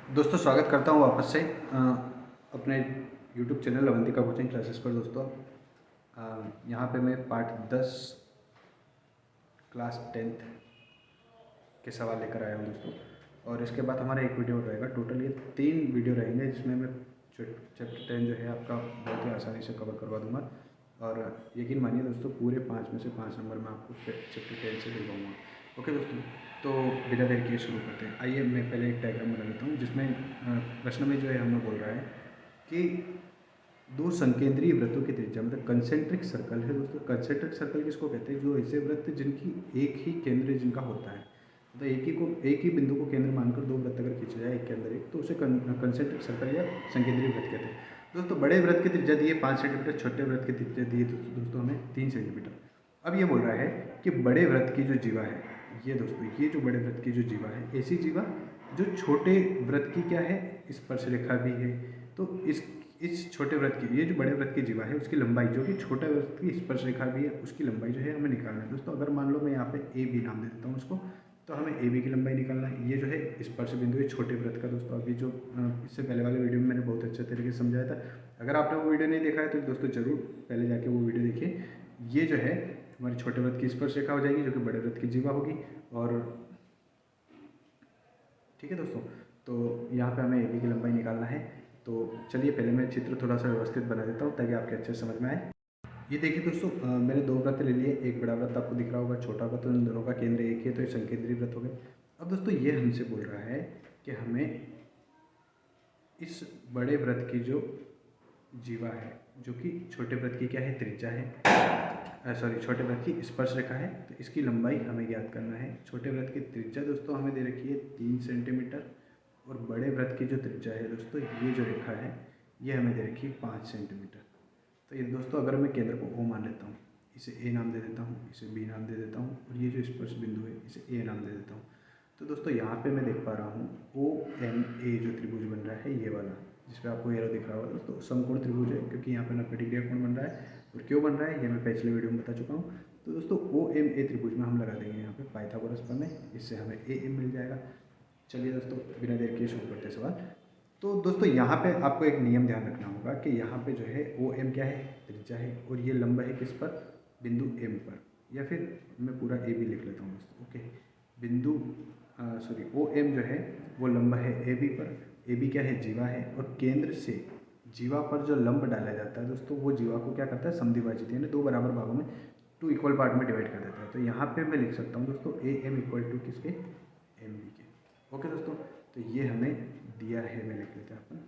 दोस्तों स्वागत करता हूँ वापस से अपने YouTube channel Avantika coaching classes पर। दोस्तों यहाँ पे मैं पार्ट 10 क्लास 10th के सवाल लेकर आया हूँ दोस्तों। और इसके बाद हमारा एक वीडियो रहेगा। टोटल ये 3 वीडियो रहेंगे जिसमें मैं चैप्टर 10 जो है आपका बहुत ही आसानी से कवर करवा दूँगा। और यकीन मानिए दोस्तों, पूरे 5 में से 5 नंबर मैं आपको चैप्टर 10 से दिलवाऊँगा। ओके दोस्तों, तो बिना देर किए शुरू करते हैं। आइए मैं पहले एक डायग्राम बना लेता हूँ जिसमें प्रश्न में जो है हमें बोल रहा है कि दो संकेंद्रीय वृत्तों की त्रिज्या, मतलब कंसेंट्रिक सर्कल है दोस्तों। कंसेंट्रिक सर्कल किसको कहते हैं? जो ऐसे वृत्त जिनकी एक ही केंद्र जिनका होता है, मतलब एक ही बिंदु को केंद्र मानकर दो वृत्त अगर खींचे जाए एक के अंदर एक, तो उसे कंसेंट्रिक सर्कल या संकेंद्रीय वृत्त कहते हैं दोस्तों। बड़े वृत्त की त्रिज्या दी है 5 सेंटीमीटर, छोटे वृत्त की त्रिज्या दी है दोस्तों हमें 3 सेंटीमीटर। अब ये बोल रहा है कि बड़े वृत्त की जो जीवा है, ये दोस्तों ये जो बड़े वृत्त की जो जीवा है, ऐसी जीवा जो छोटे वृत्त की क्या है, स्पर्श रेखा भी है। तो इस छोटे वृत्त की, ये जो बड़े वृत्त की जीवा है उसकी लंबाई, जो कि छोटे वृत्त की स्पर्श रेखा भी है, उसकी लंबाई जो है हमें निकालना है दोस्तों। अगर मान लो मैं यहाँ पे ए बी नाम दे देता हूँ उसको, तो हमें ए बी की लंबाई निकालना है। ये जो है स्पर्श बिंदु है छोटे वृत्त का दोस्तों। अभी जो इससे पहले वाले वीडियो में मैंने बहुत अच्छे तरीके से समझाया था। अगर आपने वो वीडियो नहीं देखा है तो दोस्तों ज़रूर पहले जाके वो वीडियो देखिए। ये जो है हमारी छोटे वृत्त की स्पर्श रेखा हो जाएगी, जो कि बड़े वृत्त की जीवा होगी। और ठीक है दोस्तों, तो यहाँ पे हमें ए बी की लंबाई निकालना है। तो चलिए पहले मैं चित्र थोड़ा सा व्यवस्थित बना देता हूँ ताकि आपके अच्छे से समझ में आए। ये देखिए दोस्तों, मैंने दो वृत्त ले लिए। एक बड़ा वृत्त आपको दिख रहा होगा, छोटा वृत्त, तो इन दोनों का केंद्र एक ही है, तो ये संकेंद्रीय वृत्त हो गए। अब दोस्तों ये हमसे बोल रहा है कि हमें इस बड़े वृत्त की जो जीवा है, जो कि छोटे वृत्त की क्या है, त्रिज्या है, सॉरी छोटे वृत्त की स्पर्श रेखा है, तो इसकी लंबाई हमें ज्ञात करना है। छोटे वृत्त की त्रिज्या दोस्तों हमें दे रखी है 3 सेंटीमीटर, और बड़े वृत्त की जो त्रिज्या है दोस्तों, ये जो रेखा है ये हमें दे रखी है 5 सेंटीमीटर। तो ये दोस्तों अगर मैं केंद्र को ओ मान लेता हूँ, इसे ए नाम दे देता हूँ, इसे बी नाम दे देता हूँ, और ये जो स्पर्श बिंदु है इसे ए नाम दे देता हूँ। तो दोस्तों यहाँ पे मैं देख पा रहा हूँ ओ एम ए जो त्रिभुज बन रहा है, ये वाला जिस पे आपको एरो दिख रहा होगा दोस्तों, समकोण त्रिभुज है, क्योंकि यहाँ पे 90 डिग्री का कोण बन रहा है। और क्यों बन रहा है ये मैं पिछले वीडियो में बता चुका हूँ। तो दोस्तों ओ एम ए त्रिभुज में हम लगा देंगे यहाँ पे पाइथागोरस प्रमेय, इससे हमें ए एम मिल जाएगा। चलिए दोस्तों बिना देर किए शुरू करते हैं सवाल। तो दोस्तों यहाँ पे आपको एक नियम ध्यान रखना होगा कि यहाँ पे जो है ओ एम क्या है, त्रिज्या है, और ये लंबा है किस पर, बिंदु एम पर। या फिर मैं पूरा ए बी लिख लेता हूँ दोस्तों। ओके, बिंदु सॉरी ओ एम जो है वो लंबा है ए बी पर। ए बी क्या है, जीवा है, और केंद्र से जीवा पर जो लंब डाला जाता है दोस्तों, वो जीवा को क्या करता है, समद्विभाजित यानी दो बराबर भागों में, 2 इक्वल पार्ट में डिवाइड कर देता है। तो यहाँ पे मैं लिख सकता हूँ दोस्तों ए एम इक्वल टू किसके, एम बी के। ओके दोस्तों, तो ये हमें दिया है, मैं लिख लेते हैं अपन,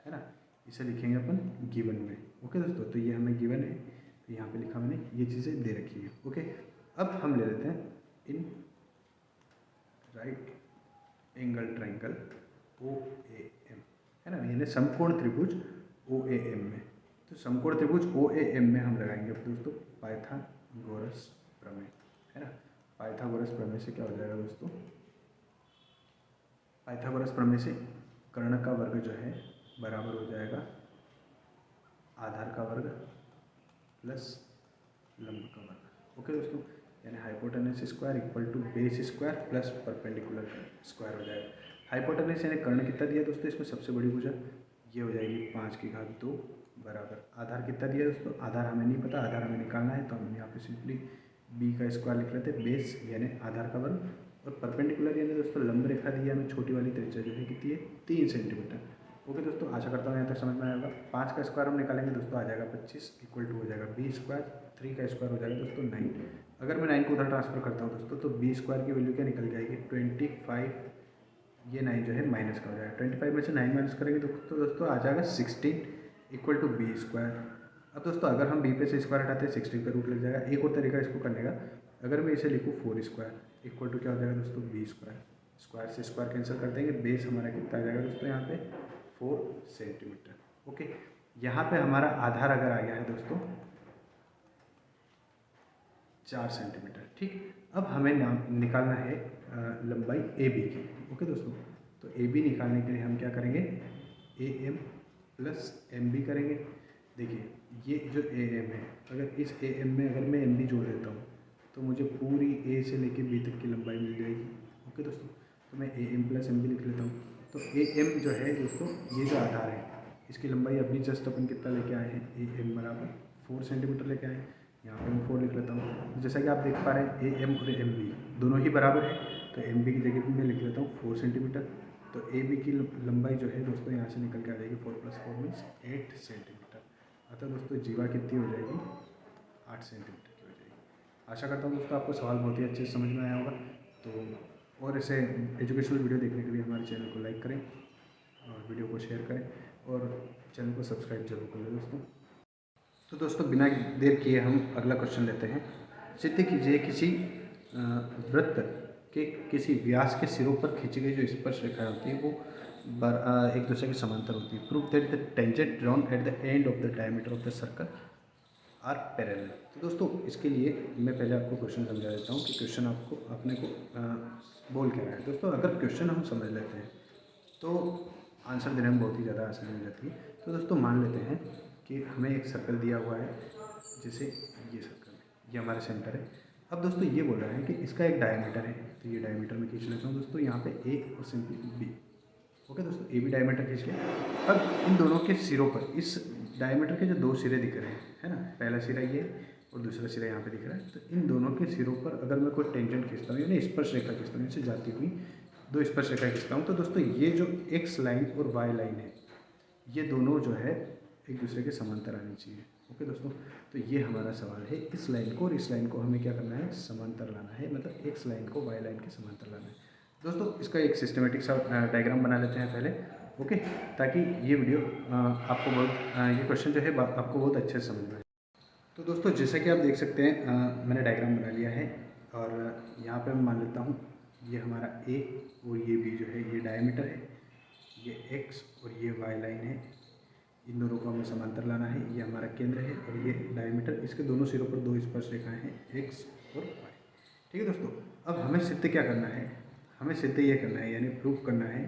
है ना, इसे लिखेंगे अपन गिवन में। ओके दोस्तों, तो ये हमें गिवन है, तो यहाँ पे लिखा मैंने, ये चीज़ें दे रखी है। ओके, अब हम ले लेते हैं in right angle triangle O A M, है ना, यानी समकोण त्रिभुज ओ ए एम में। तो समकोण त्रिभुज ओ ए एम में हम लगाएंगे दोस्तों पाइथागोरस प्रमेय, है ना। पाइथागोरस प्रमेय से क्या हो जाएगा दोस्तों, पाइथागोरस प्रमेय से कर्ण का वर्ग जो है बराबर हो जाएगा आधार का वर्ग प्लस लंब का वर्ग। ओके दोस्तों, यानी hypotenuse square equal to base square plus perpendicular square हो जाएगा। हाइपोटेनस यानी कर्ण कितना दिया दोस्तों, इसमें सबसे बड़ी भुजा ये हो जाएगी 5 की घात 2 बराबर। आधार कितना दिया दोस्तों, आधार हमें नहीं पता, आधार हमें निकालना है, तो हम यहाँ पे सिंपली बी का स्क्वायर लिख लेते हैं, बेस यानी आधार का वर्ग, और परपेंडिकुलर यानी दोस्तों लंब रेखा दी है हमें, छोटी वाली त्रिज्या जो है कितनी है, 3 सेंटीमीटर। ओके दोस्तों, आशा करता हूँ यहाँ तक समझ में आएगा। 5 का स्क्वायर हम निकालेंगे दोस्तों, आ जाएगा 25 इक्वल टू हो जाएगा बी स्क्वायर, 3 का स्क्वायर हो जाएगा दोस्तों 9। अगर मैं 9 को उधर ट्रांसफर करता हूँ दोस्तों, तो बी स्क्वायर की वैल्यू क्या निकल जाएगी, 25। ये 9 जो है माइनस का हो जाएगा, 25 में से 9 माइनस करेंगे तो दोस्तों आ जाएगा 16 इक्वल टू बी स्क्वायर। अब दोस्तों अगर हम बी पे से स्क्वायर हटाते हैं 16 का रूट लग जाएगा। एक और तरीका इसको करने का, अगर मैं इसे लिखूँ 4 स्क्वायर इक्वल टू क्या हो जाएगा दोस्तों, बी स्क्वायर। स्क्वायर से स्क्वायर कैंसिल कर देंगे, बेस हमारा कितना आ जाएगा दोस्तों यहाँ पे 4 सेंटीमीटर। ओके, यहाँ पे हमारा आधार अगर आ गया है दोस्तों 4 सेंटीमीटर। ठीक, अब हमें निकालना है लंबाई ए बी की। ओके दोस्तों, तो ए बी निकालने के लिए हम क्या करेंगे, A M plus M B करेंगे। देखिए ये जो ए एम है, अगर इस ए एम में अगर मैं एम बी जोड़ देता हूँ तो मुझे पूरी ए से लेके बी तक की लंबाई मिल जाएगी। ओके दोस्तों, तो मैं A M plus M B लिख लेता हूँ। तो तो ए एम जो है दोस्तों, ये जो आधार है इसकी लंबाई अभी जस्ट अपन कितना लेके आए हैं, ए एम बराबर 4 सेंटीमीटर लेके आए हैं। यहाँ पे मैं 4 लिख लेता हूँ। जैसा कि आप देख पा रहे हैं ए एम और एम बी दोनों ही बराबर है, तो एम बी की जगह पर मैं लिख लेता हूँ 4 सेंटीमीटर। तो ए बी की लंबाई जो है दोस्तों यहाँ से निकल के आ जाएगी 4 + 4 मीन्स 8 सेंटीमीटर। अतः दोस्तों जीवा कितनी हो जाएगी, 8 सेंटीमीटर की हो जाएगी। आशा करता हूँ दोस्तों आपको सवाल बहुत ही अच्छे से समझ में आया होगा। तो और ऐसे एजुकेशनल वीडियो देखने के लिए हमारे चैनल को लाइक करें और वीडियो को शेयर करें और चैनल को सब्सक्राइब जरूर करें दोस्तों। तो दोस्तों बिना देर किए हम अगला क्वेश्चन लेते हैं। सिद्ध कीजिए किसी वृत्त के किसी व्यास के सिरों पर खींची गई जो स्पर्श रेखाएं होती है वो एक दूसरे के समांतर होती है। Prove that the tangent drawn at the end of the diameter of the circle are parallel. तो दोस्तों इसके लिए मैं पहले आपको क्वेश्चन समझा देता हूँ कि क्वेश्चन आपको अपने को बोल क्या रहा है। दोस्तों अगर क्वेश्चन हम समझ लेते हैं तो आंसर देने में बहुत ही ज़्यादा आसानी हो जाती है। तो दोस्तों मान लेते हैं कि हमें एक सर्कल दिया हुआ है, जैसे ये सर्कल है, ये हमारा सेंटर है। अब दोस्तों ये बोल रहा है कि इसका एक डायमीटर है, तो ये डायमीटर में खींच लेता हूँ दोस्तों यहाँ पे ए और सिंपली बी। ओके दोस्तों, ए बी डायमीटर खींच लिया। अब इन दोनों के सिरों पर इस डायमीटर के जो दो सिरे दिख रहे हैं, है ना, पहला सिरा ये और दूसरा सिरा यहाँ पे दिख रहा है, तो इन दोनों के सिरों पर अगर मैं कोई टेंजेंट खींचता हूँ यानी स्पर्श रेखा खींचता हूँ, इनसे जाती हुई दो स्पर्श रेखा खींचता हूँ, तो दोस्तों ये जो एक्स लाइन और वाई लाइन है ये दोनों जो है एक दूसरे के समांतर आनी चाहिए। ओके दोस्तों, तो ये हमारा सवाल है। इस लाइन को और इस लाइन को हमें क्या करना है, समांतर लाना है, मतलब एक्स लाइन को वाई लाइन के समांतर लाना है। दोस्तों इसका एक सिस्टमेटिक सा डायग्राम बना लेते हैं पहले, ओके, ताकि ये वीडियो आपको बहुत ये क्वेश्चन जो है आपको बहुत अच्छे से समझ में आए। तो दोस्तों जैसा कि आप देख सकते हैं मैंने डायग्राम बना लिया है और यहाँ पे मैं मान लेता हूँ ये हमारा ए और ये बी जो है ये डायमीटर है, ये एक्स और ये वाई लाइन है, इन दोनों को हमें समांतर लाना है, ये हमारा केंद्र है और ये डायमीटर, इसके दोनों सिरों पर दो स्पर्श रेखाएं हैं एक्स और वाई। ठीक है दोस्तों, अब हमें सिद्ध क्या करना है, हमें सिद्ध ये करना है यानी प्रूफ करना है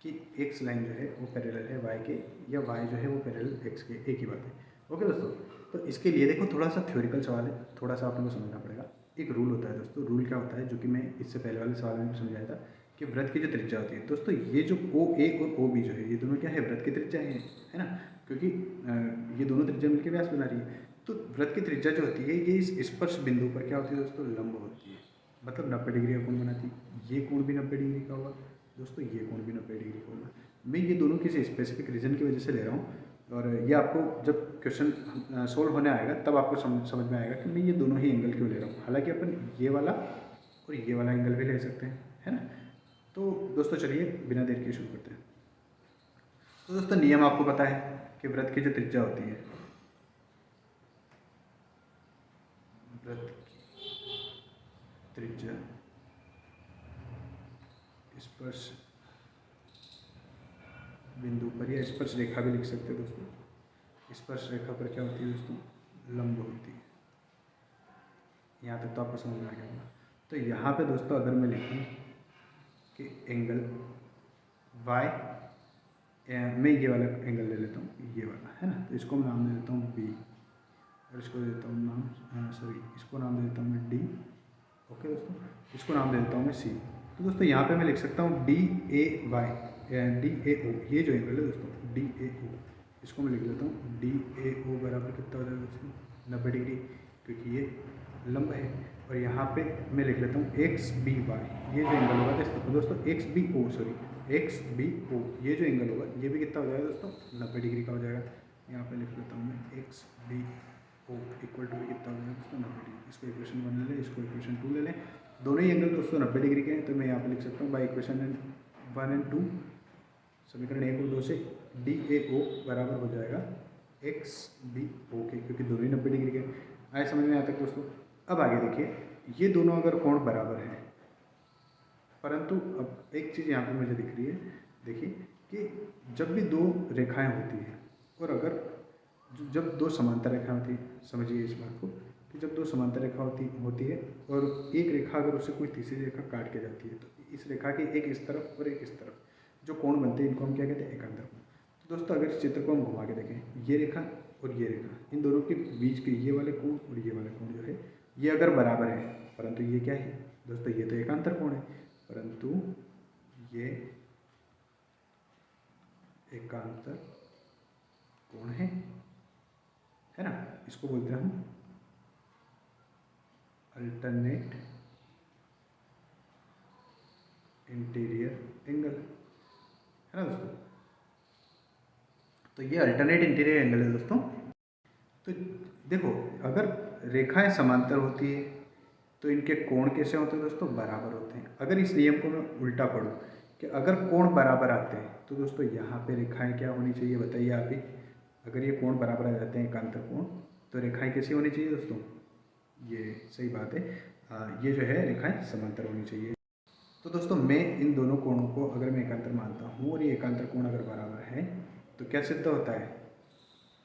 कि एक्स लाइन जो है वो पैरेलल है वाई के, या वाई जो है वो पैरेलल एक्स के, एक ही बात है। ओके दोस्तों, तो इसके लिए देखो थोड़ा सा थ्योरिकल सवाल है, थोड़ा सा आप लोगों को समझना पड़ेगा। एक रूल होता है दोस्तों, रूल क्या होता है जो कि मैं इससे पहले वाले सवाल में भी समझाया था कि वृत्त की जो त्रिज्या होती है दोस्तों, ये जो ओ ए और ओ बी जो है ये दोनों क्या है, वृत्त की त्रिज्या है ना, क्योंकि ये दोनों त्रिज्या मिलकर व्यास बना रही है। तो वृत्त की त्रिज्या जो होती है ये इस स्पर्श बिंदु पर क्या होती है दोस्तों, लंब होती है, मतलब 90 डिग्री का कोण बनाती है। ये कोण भी 90 डिग्री का होगा दोस्तों, ये कोण भी 90 डिग्री का होगा। मैं ये दोनों किसी स्पेसिफिक रीजन की वजह से ले रहा हूँ और ये आपको जब क्वेश्चन सोल्व होने आएगा तब आपको समझ में आएगा कि मैं ये दोनों ही एंगल क्यों ले रहा हूँ। हालांकि अपन ये वाला और ये वाला एंगल भी ले सकते हैं, है ना। तो दोस्तों चलिए बिना देर के शुरू करते हैं। तो दोस्तों नियम आपको पता है कि वृत्त की जो त्रिज्या होती है, वृत्त की त्रिज्या स्पर्श बिंदु पर, या स्पर्श रेखा भी लिख सकते हैं दोस्तों, स्पर्श रेखा पर क्या होती है दोस्तों, लंब होती है। यहाँ तक तो आपको समझ में आ गया होगा। तो यहाँ पे दोस्तों अगर मैं लिखूँ कि एंगल वाई, मैं ये वाला एंगल ले लेता हूँ, ये वाला है ना, तो इसको मैं नाम दे देता हूँ बी और इसको दे देता हूँ नाम इसको नाम दे देता हूँ मैं डी। ओके दोस्तों, इसको नाम दे देता हूँ मैं सी। तो दोस्तों यहाँ पे मैं लिख सकता हूँ D A Y, D A O, ये जो एंगल है दोस्तों डी ए ओ, इसको मैं लिख लेता हूँ डी ए ओ बराबर कितना हो जाएगा दोस्तों, 90 डिग्री, क्योंकि ये लंब है। और यहाँ पे मैं लिख लेता हूँ एक्स बी वाई, ये जो एंगल होगा दोस्तों X B O, X B O, ये जो एंगल होगा ये भी कितना हो जाएगा दोस्तों, 90 डिग्री का हो जाएगा। यहाँ पे लिख लेता हूँ मैं X B O equal to कितना हो जाएगा दोस्तों, 90 डिग्री। इसको इक्वेशन 1 ले लें, इसको इक्वेशन 2 ले लें, दोनों ही एंगल दोस्तों 90 डिग्री के हैं, तो मैं यहाँ पे लिख सकता हूँ बाई इक्वेशन 1 और 2, समीकरण 1 और 2 से डी ए ओ बराबर हो जाएगा एक्स बी ओ के, क्योंकि दोनों ही 90 डिग्री के। आए समझ में यहाँ तक दोस्तों। अब आगे देखिए, ये दोनों अगर कोण बराबर हैं, परंतु अब एक चीज़ यहाँ पे मुझे दिख रही है, देखिए कि जब भी दो रेखाएं होती हैं और अगर जब दो समांतर रेखाएं होती हैं, समझिए इस बात को कि जब दो समांतर रेखा होती है और एक रेखा अगर उससे कोई तीसरी रेखा काट के जाती है, तो इस रेखा के एक इस तरफ और एक इस तरफ जो कोण बनते हैं इनको हम क्या कहते हैं, एकांतर कोण। तो दोस्तों अगर इस चित्र को हम घुमा के देखें, ये रेखा और ये रेखा, इन दोनों के बीच के ये वाले कोण और ये वाले कोण जो है ये अगर बराबर है, परंतु ये क्या है दोस्तों, ये तो एकांतर कोण है, परंतु ये एकांतर कोण है ना, इसको बोलते हैं हम अल्टरनेट इंटीरियर एंगल, है ना दोस्तों। तो ये अल्टरनेट इंटीरियर एंगल है दोस्तों। तो देखो, अगर रेखाएं समांतर होती है तो इनके कोण कैसे होते हैं दोस्तों, बराबर होते हैं। अगर इस नियम को मैं उल्टा पढ़ूँ कि अगर कोण बराबर आते हैं तो दोस्तों यहाँ पे रेखाएं क्या होनी चाहिए, बताइए आप ही। अगर ये कोण बराबर आ जाते हैं, एकांतर कोण, तो रेखाएं कैसी होनी चाहिए दोस्तों, ये सही बात है, ये जो है रेखाएं समांतर होनी चाहिए। तो दोस्तों मैं इन दोनों कोणों को अगर मैं एकांतर मानता हूँ और ये एकांतर कोण अगर बराबर है तो क्या सिद्ध होता है,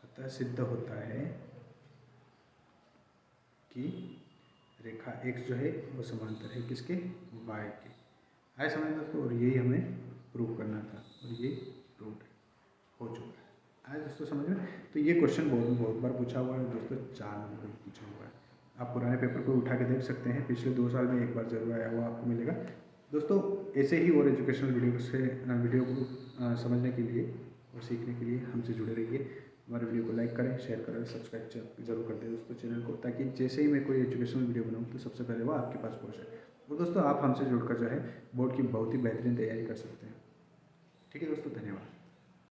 अतः सिद्ध होता है कि रेखा x जो है वो समांतर है किसके, y के। आए समझ दोस्तों, और यही हमें प्रूव करना था और ये प्रूव हो चुका है। आए दोस्तों समझ में। तो ये क्वेश्चन बहुत बार पूछा हुआ है दोस्तों, 4 नंबर में पूछा हुआ है। आप पुराने पेपर को उठा के देख सकते हैं, पिछले 2 साल में एक बार जरूर आया हुआ आपको मिलेगा दोस्तों। ऐसे ही और एजुकेशनल वीडियो को समझने के लिए और सीखने के लिए हमसे जुड़े रहिए। हमारे वीडियो को लाइक करें, शेयर करें, सब्सक्राइब जरूर कर दें दोस्तों चैनल को, ताकि जैसे ही मैं कोई एजुकेशनल वीडियो बनाऊँ तो सबसे पहले वो आपके पास पहुँचे। और दोस्तों आप हमसे जुड़कर जो है बोर्ड की बहुत ही बेहतरीन तैयारी कर सकते हैं। ठीक है दोस्तों, धन्यवाद।